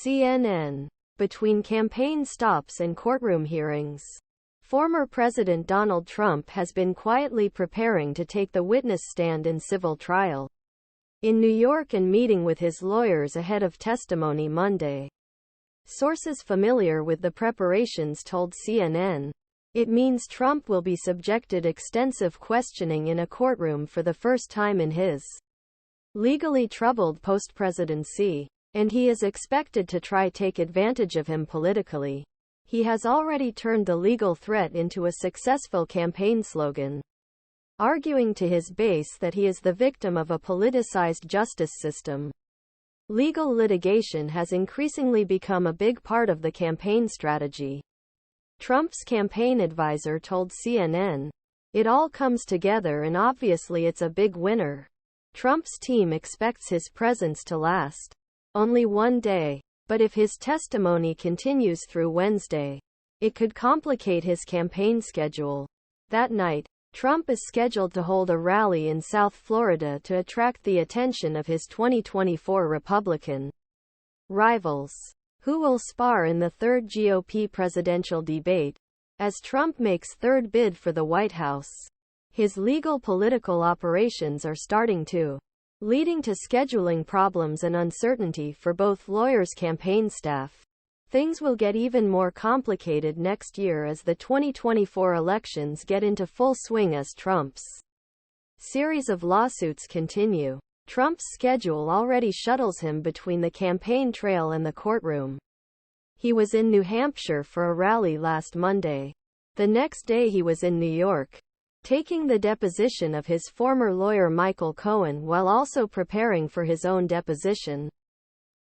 CNN. Between campaign stops and courtroom hearings, former President Donald Trump has been quietly preparing to take the witness stand in civil trial in New York and meeting with his lawyers ahead of testimony Monday. Sources familiar with the preparations told CNN. It means Trump will be subjected extensive questioning in a courtroom for the first time in his legally troubled post-presidency, and he is expected to try take advantage of him politically. He has already turned the legal threat into a successful campaign slogan, arguing to his base that he is the victim of a politicized justice system. Legal litigation has increasingly become a big part of the campaign strategy. Trump's campaign advisor told CNN, "It all comes together and obviously it's a big winner." Trump's team expects his presence to last only one day, but if his testimony continues through Wednesday, it could complicate his campaign schedule. That night, Trump is scheduled to hold a rally in South Florida to attract the attention of his 2024 Republican rivals, who will spar in the third GOP presidential debate. As Trump makes third bid for the White House, his legal political operations are starting to, leading to scheduling problems and uncertainty for both lawyers' campaign staff. Things will get even more complicated next year as the 2024 elections get into full swing as Trump's series of lawsuits continue. Trump's schedule already shuttles him between the campaign trail and the courtroom. He was in New Hampshire for a rally last Monday. The next day he was in New York, taking the deposition of his former lawyer Michael Cohen while also preparing for his own deposition.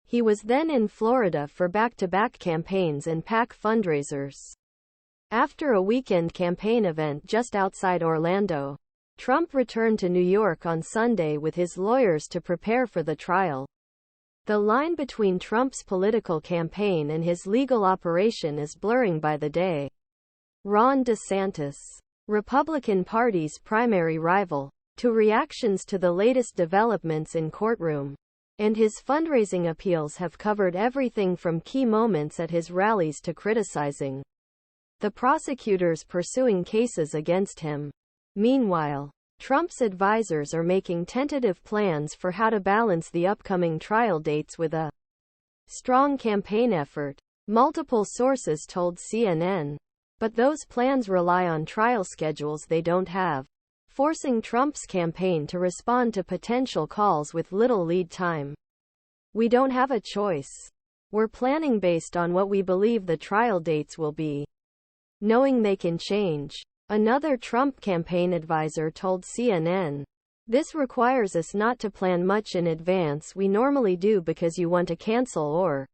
He was then in Florida for back-to-back campaigns and PAC fundraisers. After a weekend campaign event just outside Orlando, Trump returned to New York on Sunday with his lawyers to prepare for the trial. The line between Trump's political campaign and his legal operation is blurring by the day. Ron DeSantis, Republican Party's primary rival, to reactions to the latest developments in courtroom, and his fundraising appeals have covered everything from key moments at his rallies to criticizing the prosecutors pursuing cases against him. Meanwhile, Trump's advisors are making tentative plans for how to balance the upcoming trial dates with a strong campaign effort, multiple sources told CNN. But those plans rely on trial schedules they don't have, forcing Trump's campaign to respond to potential calls with little lead time. "We don't have a choice. We're planning based on what we believe the trial dates will be, knowing they can change," another Trump campaign advisor told CNN. "This requires us not to plan much in advance. We normally do because you want to cancel or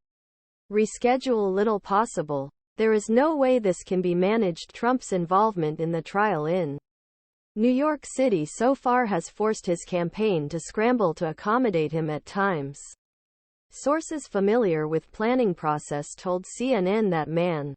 reschedule little possible. There is no way this can be managed." Trump's involvement in the trial in New York City so far has forced his campaign to scramble to accommodate him at times. Sources familiar with planning process told CNN that man